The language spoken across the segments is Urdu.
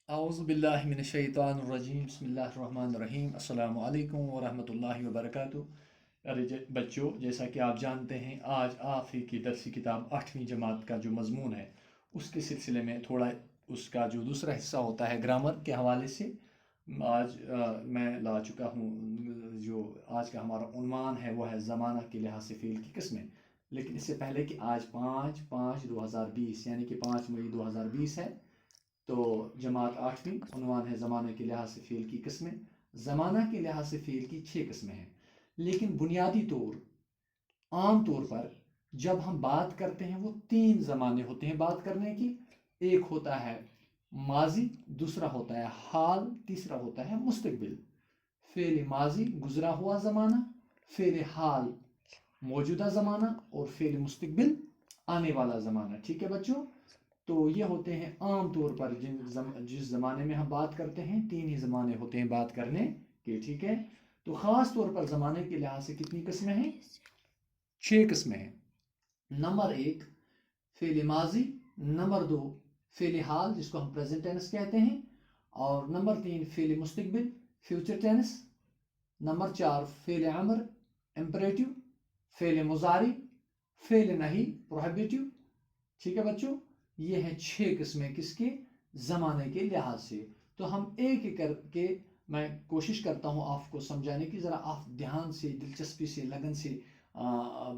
اعوذ باللہ من الشیطان الرجیم بسم اللہ الرحمن الرحیم السلام علیکم ورحمۃ اللہ وبرکاتہ۔ بچوں، جیسا کہ آپ جانتے ہیں آج آپ ہی کی درسی کتاب 8ویں جماعت کا جو مضمون ہے اس کے سلسلے میں تھوڑا اس کا جو دوسرا حصہ ہوتا ہے گرامر کے حوالے سے آج میں لا چکا ہوں۔ جو آج کا ہمارا عنوان ہے وہ ہے زمانہ کے لحاظ سے فعل کی قسمیں۔ لیکن اس سے پہلے کہ آج 5/5/2020 یعنی کہ 5 مئی 2020 ہے، تو جماعت 8ویں عنوان ہے زمانے کے لحاظ سے فعل کی قسمیں۔ زمانہ کے لحاظ سے فعل کی 6 قسمیں ہیں، لیکن بنیادی عام طور پر جب ہم بات کرتے ہیں وہ 3 زمانے ہوتے ہیں بات کرنے کی۔ ایک ہوتا ہے ماضی، دوسرا ہوتا ہے حال، تیسرا ہوتا ہے مستقبل۔ فعل ماضی گزرا ہوا زمانہ، فعل حال موجودہ زمانہ، اور فعل مستقبل آنے والا زمانہ۔ ٹھیک ہے بچوں، تو یہ ہوتے ہیں عام طور پر جس زمانے میں ہم بات کرتے ہیں 3 ہی زمانے ہوتے ہیں بات کرنے کے۔ ٹھیک ہے، تو خاص طور پر زمانے کے لحاظ سے کتنی قسمیں ہیں؟ 6 قسمیں ہیں۔ نمبر 1 فعل ماضی، نمبر 2 فعل حال جس کو ہم پریزنٹ ٹینس کہتے ہیں، اور نمبر 3 فعل مستقبل فیوچر ٹینس، نمبر 4 فعل امر امپریٹو، فعل مضارع، فعل نہی پروہیبیٹو۔ ٹھیک ہے بچوں، یہ ہیں 6 قسمیں کس کے؟ زمانے کے لحاظ سے۔ تو ہم ایک ایک کر کے میں کوشش کرتا ہوں آپ کو سمجھانے کی، ذرا آپ دھیان سے، دلچسپی سے، لگن سے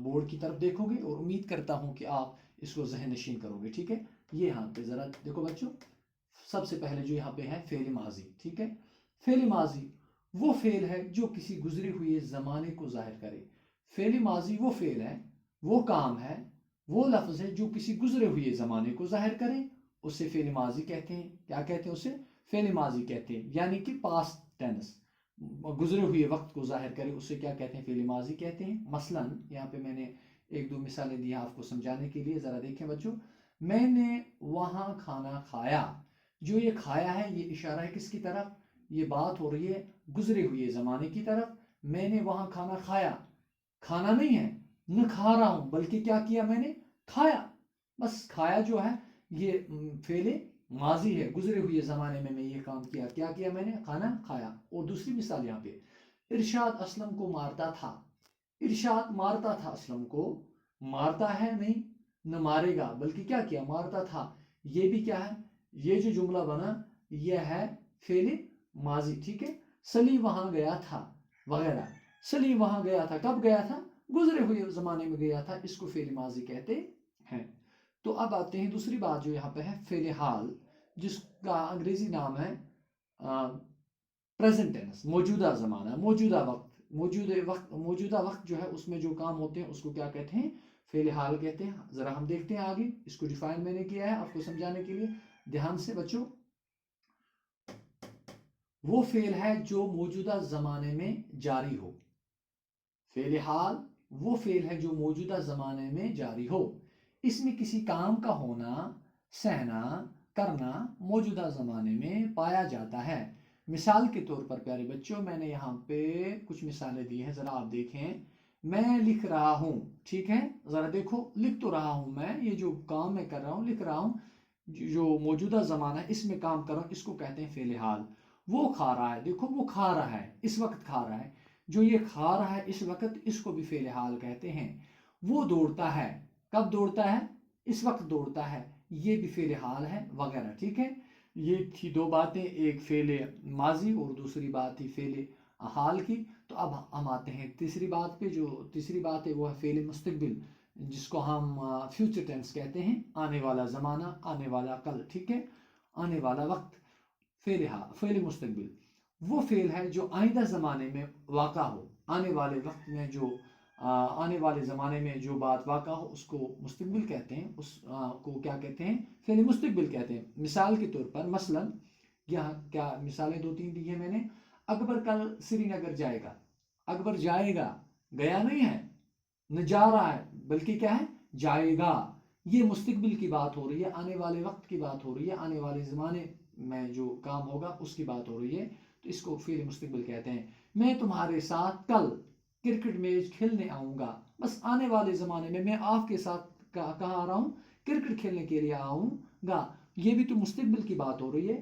بورڈ کی طرف دیکھو گے، اور امید کرتا ہوں کہ آپ اس کو ذہن نشین کرو گے۔ ٹھیک ہے، یہ یہاں پہ ذرا دیکھو بچوں، سب سے پہلے جو یہاں پہ ہے فعل ماضی۔ ٹھیک ہے، فعل ماضی وہ فعل ہے جو کسی گزرے ہوئے زمانے کو ظاہر کرے۔ فعل ماضی وہ فعل ہے، وہ کام ہے، وہ لفظ ہے جو کسی گزرے ہوئے زمانے کو ظاہر کرے، اسے فعل ماضی کہتے ہیں۔ کیا کہتے ہیں اسے؟ فعل ماضی کہتے ہیں، یعنی کہ پاسٹ ٹینس، گزرے ہوئے وقت کو ظاہر کرے، اسے کیا کہتے ہیں؟ فعل ماضی کہتے ہیں۔ مثلا یہاں پہ میں نے 1-2 مثالیں دی آپ کو سمجھانے کے لیے، ذرا دیکھیں بچوں۔ میں نے وہاں کھانا کھایا، جو یہ کھایا ہے یہ اشارہ ہے کس کی طرف؟ یہ بات ہو رہی ہے گزرے ہوئے زمانے کی طرف۔ میں نے وہاں کھانا کھایا، کھانا نہیں ہے، نہ کھا رہا ہوں، بلکہ کیا کیا میں نے؟ کھایا۔ بس کھایا جو ہے یہ فعل ماضی ہے، گزرے ہوئے زمانے میں یہ کام کیا۔ کیا کیا میں نے؟ کھانا کھایا۔ اور دوسری مثال یہاں پہ، ارشاد اسلم کو مارتا تھا۔ ارشاد مارتا تھا اسلم کو، مارتا ہے نہیں، نہ مارے گا، بلکہ کیا کیا؟ مارتا تھا۔ یہ بھی کیا ہے؟ یہ جو جملہ بنا یہ ہے فعل ماضی۔ ٹھیک ہے، سلی وہاں گیا تھا وغیرہ۔ سلی وہاں گیا تھا، کب گیا تھا؟ گزرے ہوئے زمانے میں گیا تھا، اس کو فعل ماضی کہتے ہیں۔ تو اب آتے ہیں دوسری بات جو یہاں پہ ہے فعل حال، جس کا انگریزی نام ہے پریزنٹ ٹینس، موجودہ زمانہ، موجودہ وقت۔ موجودہ وقت جو ہے اس میں جو کام ہوتے ہیں اس کو کیا کہتے ہیں؟ فعل حال کہتے ہیں۔ ذرا ہم دیکھتے ہیں آگے، اس کو ڈیفائن میں نے کیا ہے آپ کو سمجھانے کے لیے، دھیان سے بچوں۔ وہ فعل ہے جو موجودہ زمانے میں جاری ہو۔ فعل حال وہ فعل ہے جو موجودہ زمانے میں جاری ہو، اس میں کسی کام کا ہونا، سہنا، کرنا موجودہ زمانے میں پایا جاتا ہے۔ مثال کے طور پر پیارے بچوں، میں نے یہاں پہ کچھ مثالیں دی ہیں، ذرا آپ دیکھیں۔ میں لکھ رہا ہوں، ٹھیک ہے، ذرا دیکھو، لکھ تو رہا ہوں میں، یہ جو کام میں کر رہا ہوں لکھ رہا ہوں، جو موجودہ زمانہ ہے اس میں کام کر رہا ہوں، اس کو کہتے ہیں فعل حال۔ وہ کھا رہا ہے، دیکھو وہ کھا رہا ہے، اس وقت کھا رہا ہے، جو یہ کھا رہا ہے اس وقت، اس کو بھی فعل حال کہتے ہیں۔ وہ دوڑتا ہے، کب دوڑتا ہے؟ اس وقت دوڑتا ہے، یہ بھی فعل حال ہے وغیرہ۔ ٹھیک ہے، یہ تھی 2 باتیں، ایک فعل ماضی اور دوسری بات تھی فعل حال کی۔ تو اب ہم آتے ہیں تیسری بات پہ، جو تیسری بات ہے وہ ہے فعل مستقبل، جس کو ہم فیوچر ٹینس کہتے ہیں، آنے والا زمانہ، آنے والا کل۔ ٹھیک ہے، آنے والا وقت۔ فعل مستقبل وہ فعل ہے جو آئندہ زمانے میں واقع ہو، آنے والے وقت میں جو آنے والے زمانے میں جو بات واقع ہو اس کو مستقبل کہتے ہیں، اس کو کیا کہتے ہیں؟ فعل مستقبل کہتے ہیں۔ مثال کے طور پر، مثلا یہاں کیا مثالیں 2-3 دی ہیں میں نے۔ اکبر کل سری نگر جائے گا۔ اکبر جائے گا، گیا نہیں ہے، نہ جا رہا ہے، بلکہ کیا ہے؟ جائے گا۔ یہ مستقبل کی بات ہو رہی ہے، آنے والے وقت کی بات ہو رہی ہے، آنے والے زمانے میں جو کام ہوگا اس کی بات ہو رہی ہے، تو اس کو فعل مستقبل کہتے ہیں۔ میں تمہارے ساتھ کل کرکٹ میچ کھیلنے آؤں گا، بس آنے والے زمانے میں آپ کے ساتھ کہاں آ رہا ہوں؟ کرکٹ کھیلنے کے لیے آؤں گا، یہ بھی تو مستقبل کی بات ہو رہی ہے۔